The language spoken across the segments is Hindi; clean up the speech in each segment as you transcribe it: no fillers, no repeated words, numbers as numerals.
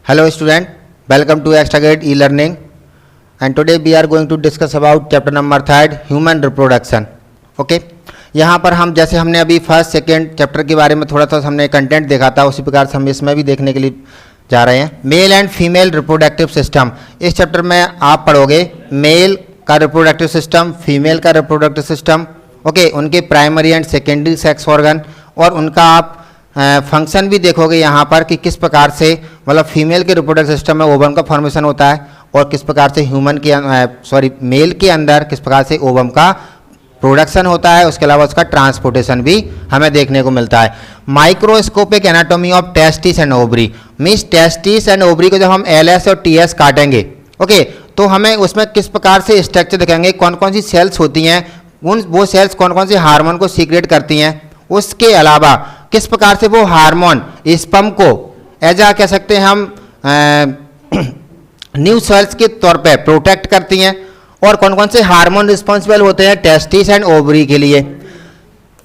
Hello student, welcome to Extragate e-learning and today we are going to discuss about chapter number 3 human reproduction. Okay, यहाँ पर हम जैसे हमने अभी फर्स्ट सेकेंड चैप्टर के बारे में थोड़ा सा हमने कंटेंट देखा था, उसी प्रकार से हम इसमें भी देखने के लिए जा रहे हैं. Male and female reproductive system. इस चैप्टर में आप पढ़ोगे मेल का रिप्रोडक्टिव सिस्टम, फीमेल का रिप्रोडक्टिव सिस्टम, ओके, उनके primary and secondary sex organ और उनका आप फंक्शन भी देखोगे यहाँ पर कि किस प्रकार से मतलब फीमेल के रिप्रोडक्टिव सिस्टम में ओवम का फॉर्मेशन होता है और किस प्रकार से मेल के अंदर किस प्रकार से ओवम का प्रोडक्शन होता है. उसके अलावा उसका ट्रांसपोर्टेशन भी हमें देखने को मिलता है. Microscopic anatomy of testis and ovary. Means testis and ovary को जब हम LS और TS काटेंगे, ओके, तो हमें उसमें किस प्रकार से स्ट्रक्चर दिखेंगे, कौन कौन सी सेल्स होती हैं, वो सेल्स कौन कौन से हार्मोन को सीक्रेट करती हैं. उसके अलावा किस प्रकार से वो हार्मोन स्पर्म को ऐसा कह सकते हैं हम न्यू सेल्स के तौर पे प्रोटेक्ट करती हैं और कौन कौन से हार्मोन रिस्पॉन्सिबल होते हैं टेस्टिस एंड ओवरी के लिए.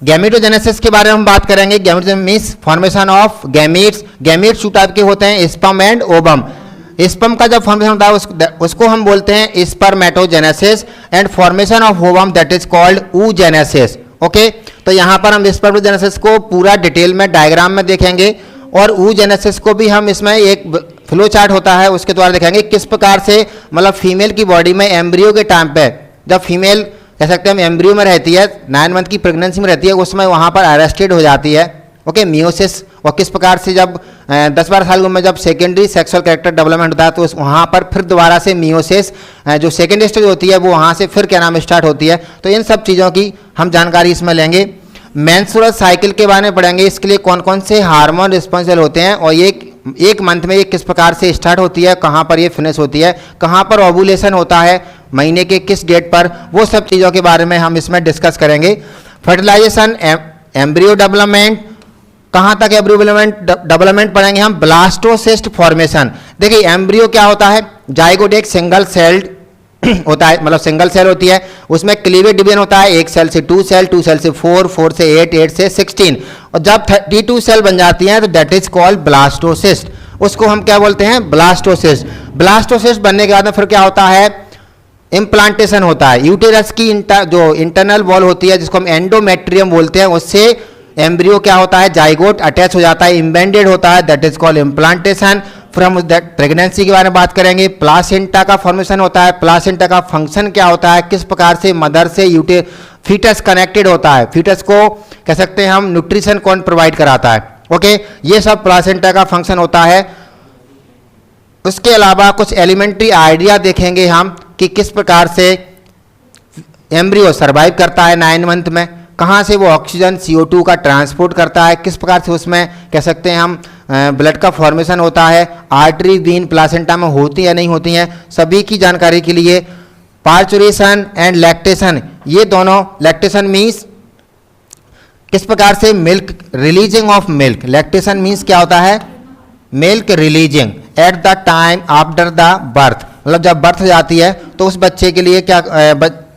गैमेटोजेनेसिस के बारे में हम बात करेंगे. Gametogenesis means formation of gametes. Gametes two type के होते हैं, स्पर्म एंड ओवम. स्पर्म का जब फॉर्मेशन होता है उसको हम बोलते हैं spermatogenesis and formation of ovum that is called oogenesis. Okay, तो यहाँ पर हम स्पर्मेटोजेनेसिस को पूरा डिटेल में डायग्राम में देखेंगे और oogenesis को भी हम इसमें एक फ्लो चार्ट होता है उसके द्वारा देखेंगे किस प्रकार से मतलब फीमेल की बॉडी में एम्ब्रियो के टाइम पे जब फीमेल कह सकते हैं हम एम्ब्रियो में रहती है, 9 मंथ की प्रेगनेंसी में रहती है, उसमें वहाँ पर अरेस्टेड हो जाती है, ओके, मियोसिस, और किस प्रकार से जब 10-12 साल में जब सेकेंडरी सेक्सुअल कैरेक्टर डेवलपमेंट होता है तो वहाँ पर फिर दोबारा से मियोसिस जो सेकेंड स्टेज होती है वो वहाँ से फिर क्या नाम स्टार्ट होती है. तो इन सब चीज़ों की हम जानकारी इसमें लेंगे. मेंस्ट्रुअल साइकिल के बारे में पढ़ेंगे, इसके लिए कौन कौन से हार्मोन रिस्पॉन्सिबल होते हैं और एक मंथ में ये किस प्रकार से स्टार्ट होती है, कहाँ पर ये फिनिश होती है, कहाँ पर ओवुलेशन होता है, महीने के किस डेट पर, वो सब चीज़ों के बारे में हम इसमें डिस्कस करेंगे. फर्टिलाइजेशन, एम्ब्रियो डेवलपमेंट, कहाँ तक एम्ब्रियो डेवलपमेंट पढ़ेंगे हम. Blastocyst formation. देखिए एम्ब्रियो क्या होता है, जाइगोट एक सिंगल सेल्ड होता है, मतलब सिंगल सेल होती है, उसमें क्लीवेज डिवीजन होता है, 1 सेल से 2 सेल, 2 सेल से 4, 4 से 8, 8 से 16, और जब 32 सेल बन जाती हैं तो दैट इज कॉल्ड ब्लास्टोसिस्ट. उसको हम क्या बोलते हैं, ब्लास्टोसिस्ट. ब्लास्टोसिस्ट बनने के बाद में फिर क्या होता है, इम्प्लांटेशन होता है. यूटेरस की जो इंटरनल वॉल होती है जिसको हम एंडोमेट्रियम बोलते हैं, उससे एम्ब्रियो क्या होता है, जाइगोट अटैच हो जाता है, इम्बेंडेड होता है, दैट इज कॉल्ड इम्प्लांटेशन. फिर हम प्रेगनेंसी के बारे में बात करेंगे. प्लासेंटा का फॉर्मेशन होता है. प्लासेंटा का फंक्शन क्या होता है, किस प्रकार से मदर से फीटस कनेक्टेड होता है, फीटस को कह सकते हैं हम न्यूट्रिशन कौन प्रोवाइड कराता है, ओके, ये सब प्लासेंटा का फंक्शन होता है. उसके अलावा कुछ एलिमेंट्री आइडिया देखेंगे हम कि किस प्रकार से एम्ब्रियो सर्वाइव करता है 9 मंथ में, कहाँ से वो ऑक्सीजन CO2 का ट्रांसपोर्ट करता है, किस प्रकार से उसमें कह सकते हैं हम ब्लड का फॉर्मेशन होता है, आर्टरी वीन प्लासेंटा में होती या नहीं होती हैं, सभी की जानकारी के लिए पार्चुरेशन एंड लैक्टेशन, ये दोनों, लैक्टेशन मीन्स किस प्रकार से milk, releasing of milk. Lactation means क्या होता है, milk releasing at the time after the birth, मतलब जब बर्थ हो जाती है तो उस बच्चे के लिए क्या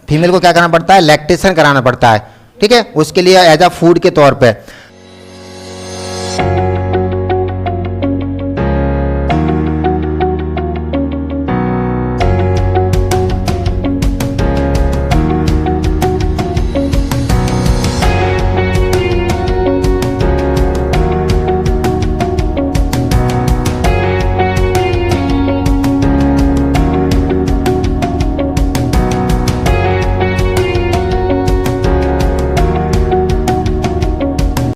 फीमेल को क्या करना पड़ता है, लैक्टेशन कराना पड़ता है, ठीक है, उसके लिए एज अ फूड के तौर पे.